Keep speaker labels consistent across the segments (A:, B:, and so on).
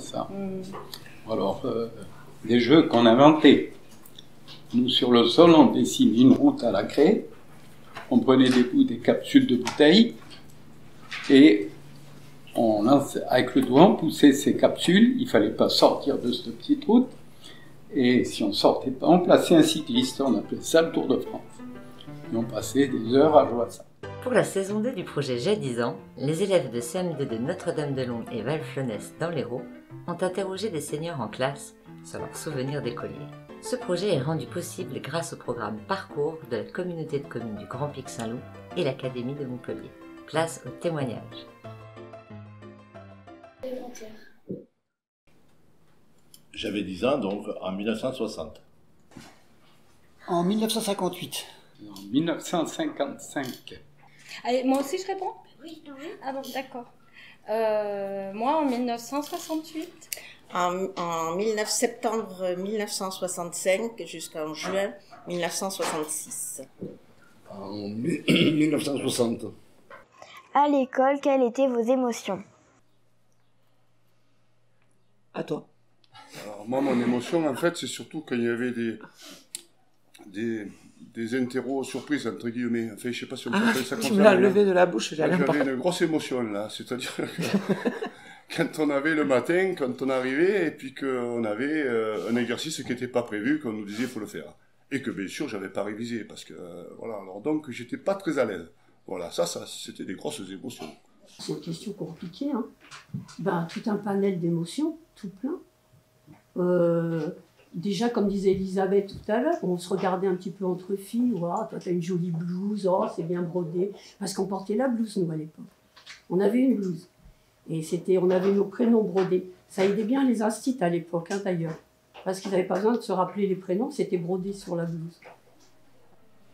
A: ça. Alors, des jeux qu'on inventait. Nous, sur le sol, on dessine une route à la craie, on prenait des capsules de bouteilles, et on lance, avec le doigt, on poussait ces capsules, il ne fallait pas sortir de cette petite route, et si on ne sortait pas, on plaçait un cycliste, on appelait ça le Tour de France. Et on passait des heures à jouer à ça.
B: Pour la saison 2 du projet J'ai 10 ans, les élèves de CM2 de Notre-Dame-de-Long et Val-Flonès dans l'Hérault ont interrogé des seniors en classe sur leurs souvenirs d'écoliers. Ce projet est rendu possible grâce au programme Parcours de la communauté de communes du Grand Pic Saint-Loup et l'Académie de Montpellier. Place au témoignage.
C: J'avais 10 ans, donc en 1960.
D: En 1958.
A: En 1955.
E: Allez, moi aussi je réponds ?
F: Oui.
E: Ah bon, d'accord. Moi en 1968.
F: En septembre 1965 jusqu'en juin 1966.
D: En 1960.
G: À l'école, quelles étaient vos émotions?
D: À toi.
H: Alors moi, mon émotion, en fait, c'est surtout quand il y avait des interros surprises, entre guillemets. Enfin, je sais pas si on peut appeler ça comme ça.
I: Tu me l'as levé de la bouche, j'avais
H: une grosse émotion, là. C'est-à-dire que quand on avait le matin, quand on arrivait, et puis qu'on avait un exercice qui n'était pas prévu, qu'on nous disait il faut le faire. Et que, bien sûr, j'avais pas révisé, parce que, voilà, alors donc, j'étais pas très à l'aise. Voilà, ça, c'était des grosses émotions.
J: C'est une question compliquée, hein. Tout un panel d'émotions, tout plein. Déjà, comme disait Elisabeth tout à l'heure, on se regardait un petit peu entre filles. Oh, toi, t'as une jolie blouse, oh, c'est bien brodé. Parce qu'on portait la blouse, nous, à l'époque. On avait une blouse. Et on avait nos prénoms brodés. Ça aidait bien les instituts à l'époque, hein, d'ailleurs. Parce qu'ils n'avaient pas besoin de se rappeler les prénoms, c'était brodé sur la blouse.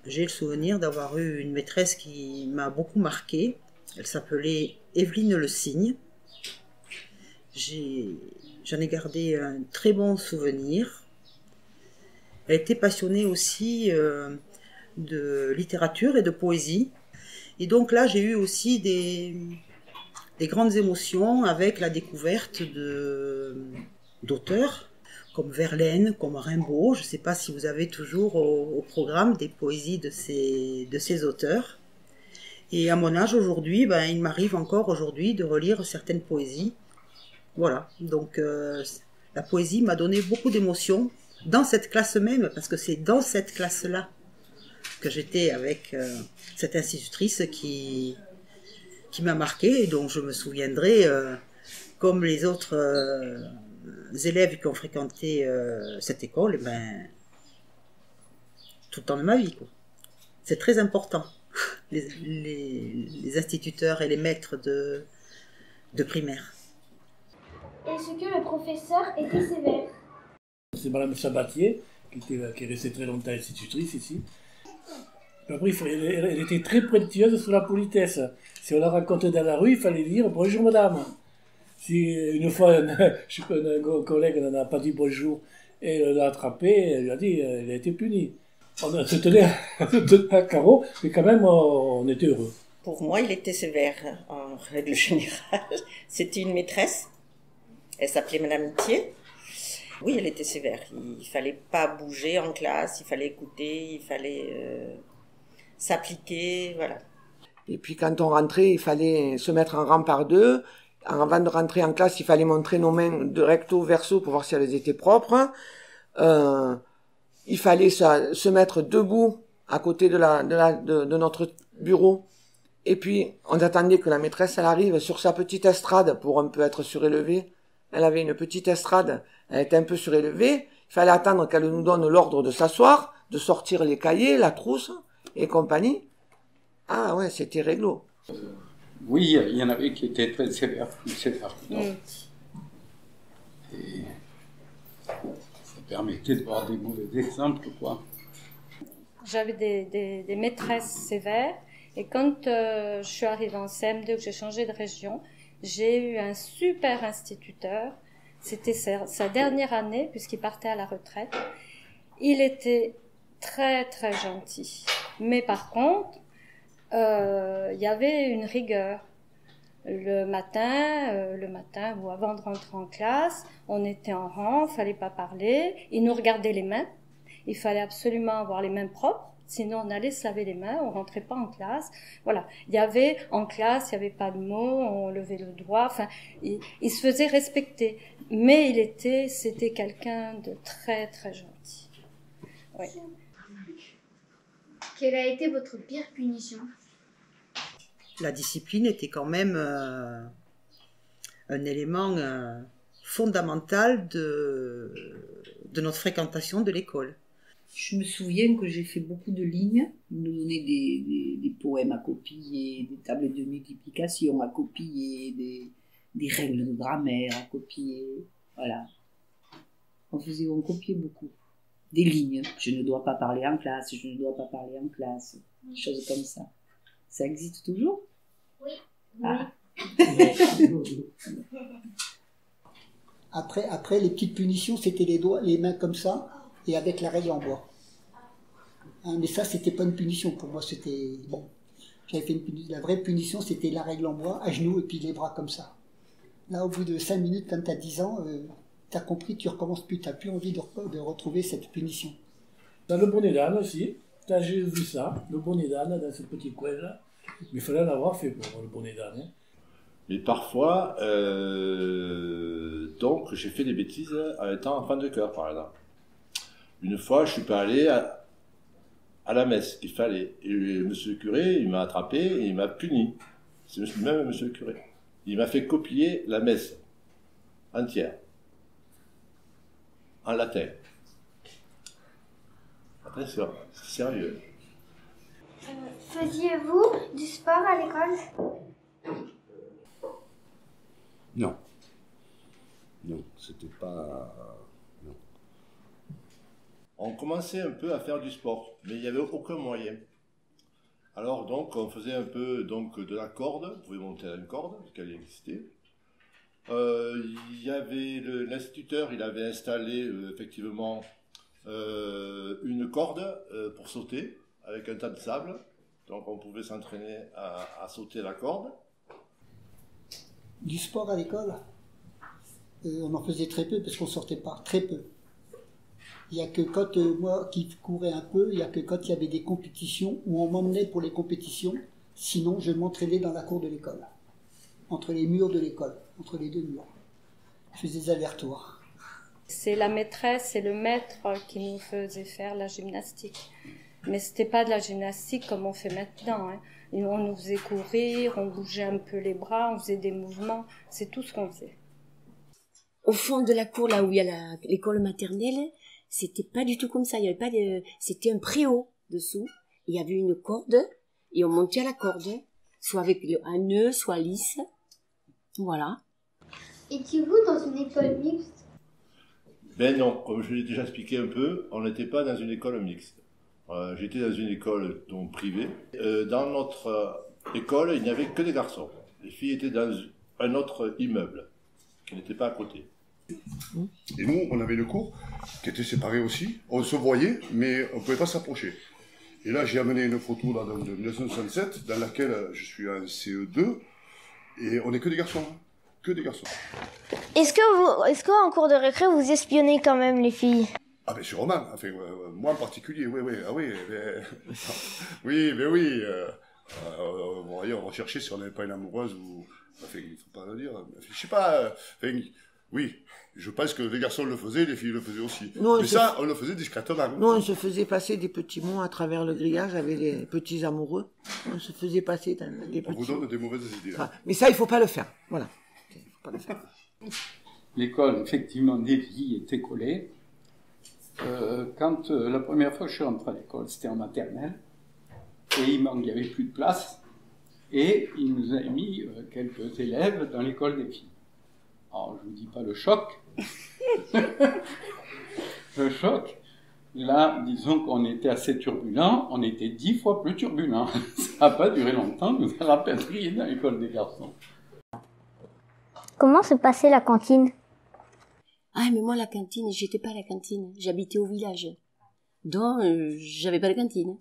K: J'ai le souvenir d'avoir eu une maîtresse qui m'a beaucoup marquée. Elle s'appelait Evelyne Le Cygne. J'en ai gardé un très bon souvenir. Elle était passionnée aussi de littérature et de poésie. Et donc là, j'ai eu aussi des grandes émotions avec la découverte d'auteurs comme Verlaine, comme Rimbaud. Je ne sais pas si vous avez toujours au programme des poésies de ces auteurs. Et à mon âge aujourd'hui, il m'arrive encore aujourd'hui de relire certaines poésies. Voilà, donc la poésie m'a donné beaucoup d'émotions dans cette classe même, parce que c'est dans cette classe-là que j'étais avec cette institutrice qui m'a marquée et dont je me souviendrai, comme les autres élèves qui ont fréquenté cette école, tout le temps de ma vie, quoi. C'est très important, les instituteurs et les maîtres de primaire.
F: Est-ce que le professeur était sévère?
L: C'est Madame Sabatier, qui est restée très longtemps institutrice ici. Après, elle était très pointilleuse sur la politesse. Si on la rencontrait dans la rue, il fallait dire « Bonjour madame ». Si une fois, je sais pas, un collègue n'a pas dit bonjour, et elle l'a attrapé, elle lui a dit, elle a été punie. On se tenait à carreau, mais quand même, on était heureux.
F: Pour moi, il était sévère, en règle générale. C'était une maîtresse. Elle s'appelait Madame Thier. Oui, elle était sévère. Il fallait pas bouger en classe, il fallait écouter, il fallait s'appliquer, voilà.
I: Et puis quand on rentrait, il fallait se mettre en rang par deux. Avant de rentrer en classe, il fallait montrer nos mains de recto verso pour voir si elles étaient propres. Il fallait se mettre debout à côté de notre bureau. Et puis, on attendait que la maîtresse, elle arrive sur sa petite estrade pour un peu être surélevée. Elle avait une petite estrade, elle était un peu surélevée. Il fallait attendre qu'elle nous donne l'ordre de s'asseoir, de sortir les cahiers, la trousse et compagnie. Ah ouais, c'était réglo.
A: Oui, il y en avait qui étaient très sévères, plus sévères que d'autres. Et ça permettait de voir des mauvais exemples, quoi.
E: J'avais des maîtresses sévères, et quand je suis arrivée en CM2, que j'ai changé de région, j'ai eu un super instituteur. C'était sa dernière année, puisqu'il partait à la retraite. Il était très, très gentil. Mais par contre, il y avait une rigueur. Le matin ou avant de rentrer en classe, on était en rang, fallait pas parler. Ils nous regardaient les mains. Il fallait absolument avoir les mains propres. Sinon, on allait se laver les mains, on rentrait pas en classe. Voilà. En classe, il y avait pas de mots, on levait le doigt. Enfin, il se faisait respecter. Mais c'était quelqu'un de très, très gentil. Oui.
M: Quelle a été votre pire punition?
K: La discipline était quand même un élément fondamental de notre fréquentation de l'école.
N: Je me souviens que j'ai fait beaucoup de lignes. Ils nous donnaient des poèmes à copier, des tables de multiplication à copier, des règles de grammaire à copier. Voilà. On copiait beaucoup. Des lignes. Je ne dois pas parler en classe, je ne dois pas parler en classe. Des choses comme ça. Ça existe toujours?
M: Oui.
N: Ah.
D: Après, les petites punitions, c'était les mains comme ça, et avec la règle en bois. Hein, mais ça, c'était pas une punition. Pour moi, c'était... Bon, j'avais fait une punition. La vraie punition, c'était la règle en bois, à genoux, et puis les bras comme ça. Là, au bout de 5 minutes, quand t'as 10 ans, t'as compris, tu recommences plus, t'as plus envie de retrouver cette punition.
L: Dans le bonnet d'âne aussi, j'ai vu ça, le bonnet d'âne dans ce petit coin-là. Mais il fallait l'avoir fait pour le bonnet d'âne. Hein.
C: Mais parfois, donc, j'ai fait des bêtises en étant enfant de chœur, par exemple. Une fois, je suis pas allé à la messe, il fallait. Et monsieur le curé, il m'a attrapé et il m'a puni. C'est même monsieur le curé. Il m'a fait copier la messe entière, en latin. Attention, c'est sérieux.
M: Faisiez-vous du sport à l'école?
H: Non. Non, c'était pas... Non.
C: On commençait un peu à faire du sport, mais il n'y avait aucun moyen. Alors donc, on faisait un peu de la corde, vous pouvez monter à une corde, parce qu'elle existait. Il y avait l'instituteur, il avait installé effectivement une corde pour sauter, avec un tas de sable. Donc on pouvait s'entraîner à sauter la corde.
D: Du sport à l'école, on en faisait très peu, parce qu'on sortait pas, très peu. Il n'y a que quand, moi qui courais un peu, il n'y a que quand il y avait des compétitions où on m'emmenait pour les compétitions. Sinon, je m'entraînais dans la cour de l'école, entre les murs de l'école, entre les deux murs. Je faisais des allers-retours.
E: C'est la maîtresse et le maître qui nous faisaient faire la gymnastique. Mais c'était pas de la gymnastique comme on fait maintenant. Hein. On nous faisait courir, on bougeait un peu les bras, on faisait des mouvements. C'est tout ce qu'on faisait.
O: Au fond de la cour, là où il y a l'école maternelle, c'était pas du tout comme ça. Il y avait pas c'était un préau dessous. Il y avait une corde et on montait à la corde, soit avec un nœud, soit lisse. Voilà.
M: Étiez-vous dans une école mixte?
C: Ben non, comme je l'ai déjà expliqué un peu, on n'était pas dans une école mixte. J'étais dans une école privée. Dans notre école, il n'y avait que des garçons. Les filles étaient dans un autre immeuble, qui n'était pas à côté.
H: Et nous, on avait le cours qui était séparé aussi. On se voyait, mais on ne pouvait pas s'approcher. Et là, j'ai amené une photo là, de 1967, dans laquelle je suis en CE2, et on n'est que des garçons. Hein. Que des garçons.
G: Est-ce qu'en cours de récré, vous espionnez quand même les filles?
H: Ah ben sûrement, enfin, moi en particulier, oui, ah oui, oui, mais oui, bon, on recherchait si on n'avait pas une amoureuse ou, enfin, il faut pas le dire, je sais pas, enfin, oui, je pense que les garçons le faisaient, les filles le faisaient aussi,
I: non,
H: mais ça, on le faisait discrètement.
I: Non, on se faisait passer des petits mots à travers le grillage avec les petits amoureux, on se faisait passer des petits...
H: On vous donne des mauvaises idées.
I: Ah, mais ça, il faut pas le faire, voilà. Il faut pas le faire.
A: L'école, effectivement, des filles était collée. Quand la première fois que je suis rentré à l'école, c'était en maternelle, et il n'y avait plus de place, et il nous a mis quelques élèves dans l'école des filles. Alors, je ne vous dis pas le choc. Le choc. Là, disons qu'on était assez turbulents, on était 10 fois plus turbulents. Ça n'a pas duré longtemps, nous a rapatriés dans l'école des garçons.
G: Comment se passait la cantine?
O: Ah, mais moi, la cantine, j'étais pas à la cantine. J'habitais au village. Donc, j'avais pas de cantine.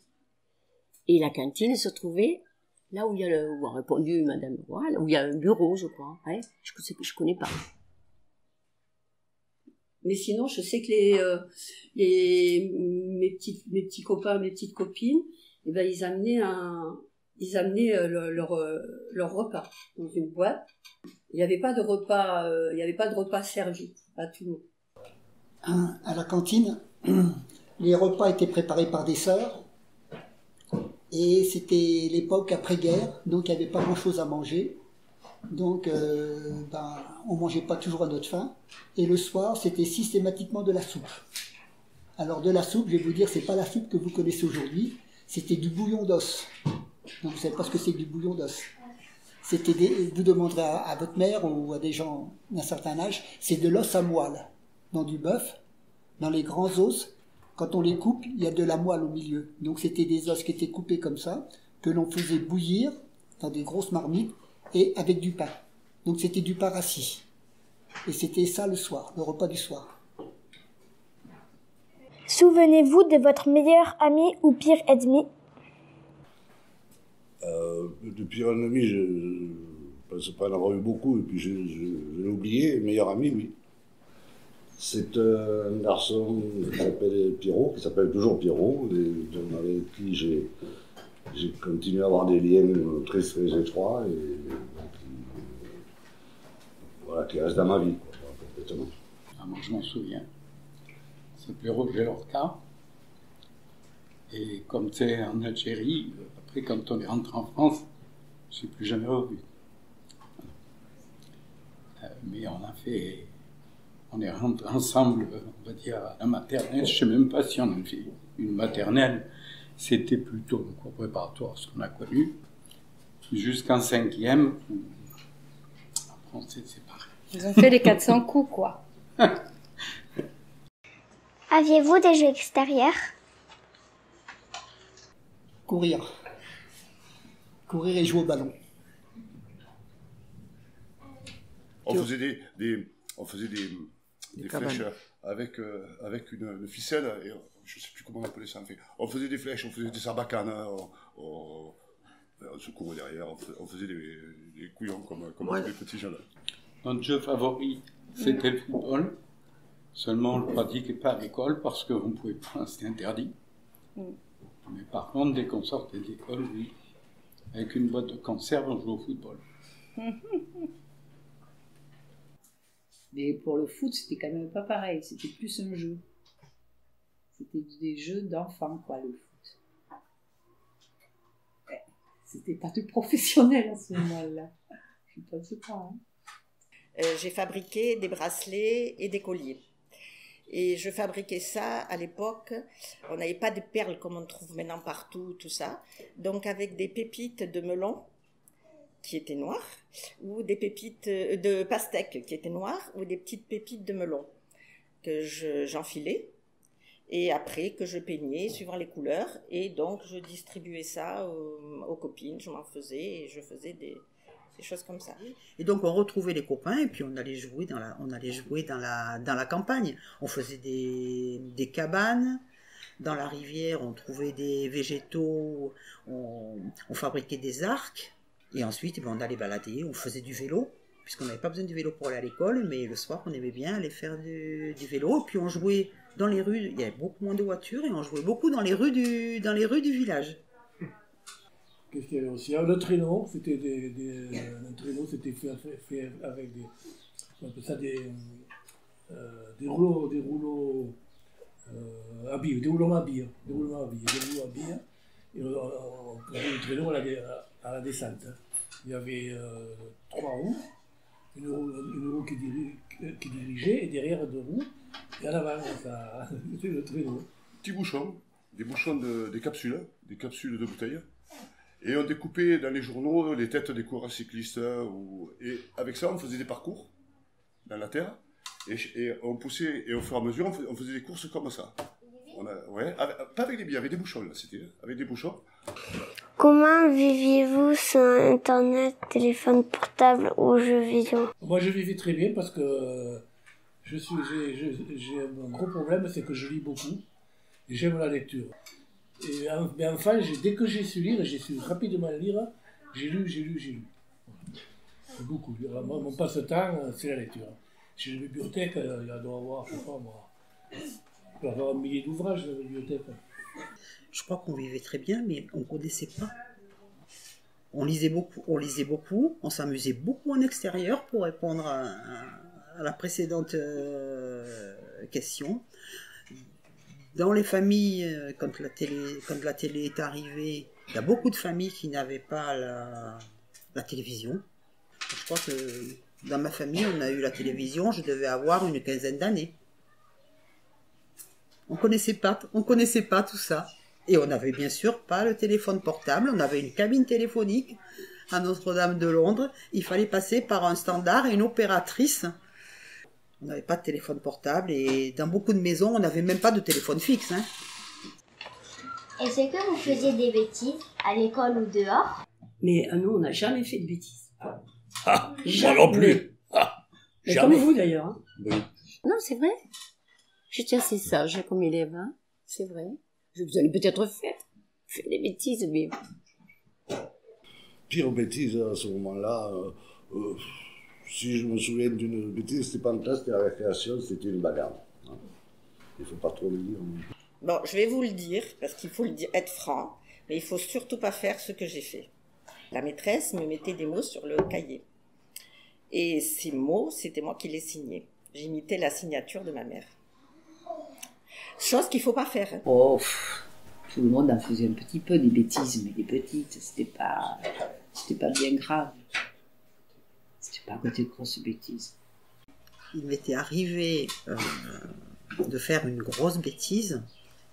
O: Et la cantine se trouvait Là où il y a où a répondu Madame Roy, là où il y a un bureau, je crois. Ouais, je connais pas.
J: Mais sinon, je sais que mes petits copains, mes petites copines, eh ben, ils amenaient leur repas dans une boîte. Il n'y avait pas de repas servi à tout le monde.
D: À la cantine, les repas étaient préparés par des sœurs. Et c'était l'époque après-guerre, donc il n'y avait pas grand-chose à manger. Donc, on mangeait pas toujours à notre faim. Et le soir, c'était systématiquement de la soupe. Alors, de la soupe, je vais vous dire, c'est pas la soupe que vous connaissez aujourd'hui. C'était du bouillon d'os. Donc, vous savez pas ce que c'est que du bouillon d'os. Vous demanderez à votre mère ou à des gens d'un certain âge, c'est de l'os à moelle. Dans du bœuf, dans les grands os, quand on les coupe, il y a de la moelle au milieu. Donc, c'était des os qui étaient coupés comme ça, que l'on faisait bouillir dans des grosses marmites, et avec du pain. Donc c'était du pain rassis. Et c'était ça le soir, le repas du soir.
G: Souvenez-vous de votre meilleur ami ou pire ennemi?
H: De pire ennemi, je ne pense pas en avoir eu beaucoup, et puis je l'ai oublié. Meilleur ami, oui. C'est un garçon qui s'appelle Pierrot, qui s'appelle toujours Pierrot, et avec qui j'ai continué à avoir des liens très très étroits et qui restent dans ma vie, complètement.
A: Ah, moi, je m'en souviens. Il s'appelait Roger Lorca. Et comme c'est en Algérie, après, quand on est rentré en France, je ne l'ai plus jamais revu. Mais on est rentrés ensemble, on va dire, à la maternelle. Je ne sais même pas si on a fait une maternelle. C'était plutôt le cours préparatoire, ce qu'on a connu, jusqu'en 5e, où après on s'est séparés.
E: Ils ont fait les 400 coups, quoi.
G: Aviez-vous des jeux extérieurs?
D: Courir et jouer au ballon.
H: On faisait des flèches avec une ficelle, et je ne sais plus comment on appelait ça. En fait. On faisait des flèches, on faisait des sarbacanes, on se courait derrière, on faisait des couillons comme les petits jeunes.
A: Notre jeu favori, c'était le football. Seulement, on ne le pratiquait pas à l'école parce qu'on ne pouvait pas, c'était interdit. Mais par contre, dès qu'on sortait de l'école, oui, avec une boîte de conserve, on jouait au football.
N: Mais pour le foot, c'était quand même pas pareil, c'était plus un jeu. C'était des jeux d'enfants, quoi, le foot. Ouais. C'était pas du professionnel à ce moment-là. Je ne pense pas.
F: J'ai fabriqué des bracelets et des colliers. Et je fabriquais ça à l'époque. On n'avait pas de perles comme on trouve maintenant partout, tout ça. Donc avec des pépites de melon qui étaient noires, ou des pépites de pastèque qui étaient noires, ou des petites pépites de melon que j'enfilais. Et après que je peignais suivant les couleurs. Et donc je distribuais ça aux copines, je m'en faisais et je faisais des choses comme ça.
K: Et donc on retrouvait les copains et puis on allait jouer dans la campagne. On faisait des cabanes. Dans la rivière, on trouvait des végétaux, on fabriquait des arcs. Et ensuite, on allait balader, on faisait du vélo, puisqu'on n'avait pas besoin du vélo pour aller à l'école, mais le soir, on aimait bien aller faire du vélo. Et puis on jouait dans les rues, il y avait beaucoup moins de voitures, et on jouait beaucoup dans les rues du village.
L: Qu'est-ce qu'il y avait aussi? Le traîneau, c'était c'était fait avec on appelle ça des rouleaux à billes, des rouleaux à billes. Et on prenait le traîneau à la descente. Il y avait 3 roues, une roue qui dirigeait, et derrière 2 roues, et à l'avant, ça, c'était le traîneau.
H: Des bouchons des capsules de bouteilles. Et on découpait dans les journaux les têtes des coureurs cyclistes. Et avec ça, on faisait des parcours dans la terre. Et on poussait, et au fur et à mesure, on faisait des courses comme ça. Pas avec des billes, avec des bouchons, là, c'était avec des bouchons.
G: Comment viviez-vous sans Internet, téléphone portable ou jeux vidéo?
L: Moi, je vivais très bien parce que j'ai un gros problème, c'est que je lis beaucoup et j'aime la lecture. Mais enfin, dès que j'ai su lire, j'ai su rapidement lire J'ai lu. Beaucoup. Alors, mon passe-temps, c'est la lecture. Chez la bibliothèque, il doit y avoir, je sais pas moi, il doit y avoir 1 millier d'ouvrages dans la bibliothèque.
K: Je crois qu'on vivait très bien, mais on ne connaissait pas. On lisait beaucoup, on s'amusait beaucoup en extérieur pour répondre à la précédente question. Dans les familles, quand la télé est arrivée, il y a beaucoup de familles qui n'avaient pas la télévision. Je crois que dans ma famille, on a eu la télévision, je devais avoir une 15aine d'années. On connaissait pas tout ça. Et on n'avait bien sûr pas le téléphone portable, on avait une cabine téléphonique à Notre-Dame de Londres. Il fallait passer par un standard et une opératrice. On n'avait pas de téléphone portable et dans beaucoup de maisons, on n'avait même pas de téléphone fixe. Hein.
M: Est-ce que vous faisiez des bêtises à l'école ou dehors?
J: Mais nous, on n'a jamais fait de bêtises.
L: Ah, moi non plus. Ah,
J: mais comme vous d'ailleurs. Hein.
L: Oui.
O: Non, c'est vrai. J'étais assez sage comme élève, hein. C'est vrai. Vous allez peut-être faire des bêtises, mais...
P: Pire bêtise à ce moment-là, si je me souviens d'une bêtise, c'était pas en classe, c'était la récréation, c'était une bagarre. Hein. Il ne faut pas trop le dire. Mais...
F: Bon, je vais vous le dire, parce qu'il faut être franc, mais il ne faut surtout pas faire ce que j'ai fait. La maîtresse me mettait des mots sur le cahier. Et ces mots, c'était moi qui les signais. J'imitais la signature de ma mère. Chose qu'il ne faut pas faire. Hein.
N: Oh, tout le monde en faisait un petit peu, des bêtises, mais des petites, c'était pas bien grave. C'était pas côté grosse bêtise.
K: Il m'était arrivé de faire une grosse bêtise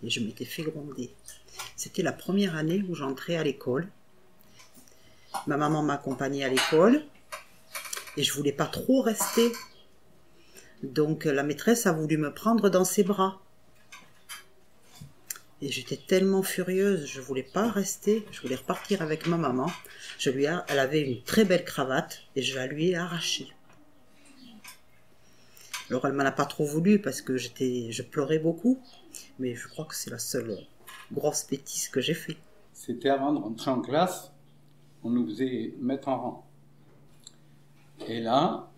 K: et je m'étais fait gronder. C'était la première année où j'entrais à l'école. Ma maman m'accompagnait à l'école et je voulais pas trop rester. Donc la maîtresse a voulu me prendre dans ses bras. Et j'étais tellement furieuse, je voulais pas rester, je voulais repartir avec ma maman. Elle avait une très belle cravate et je la lui ai arrachée. Alors elle m'en a pas trop voulu parce que je pleurais beaucoup, mais je crois que c'est la seule grosse bêtise que j'ai fait.
A: C'était avant de rentrer en classe, on nous faisait mettre en rang. Et là,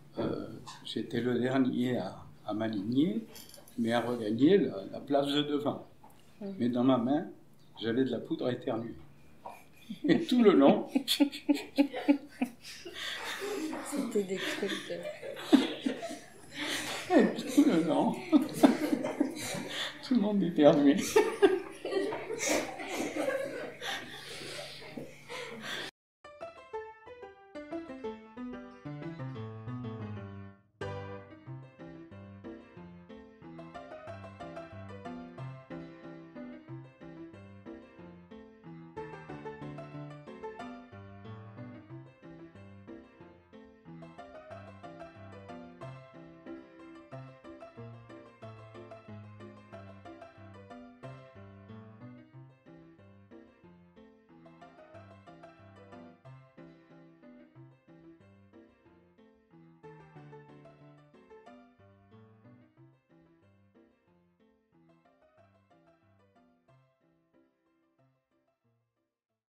A: j'étais le dernier à m'aligner, mais à regagner la place de devant. Mais dans ma main, j'avais de la poudre à éternuer. Et tout le long...
E: C'était des trucs de...
A: Et tout le long... tout le monde éternuait.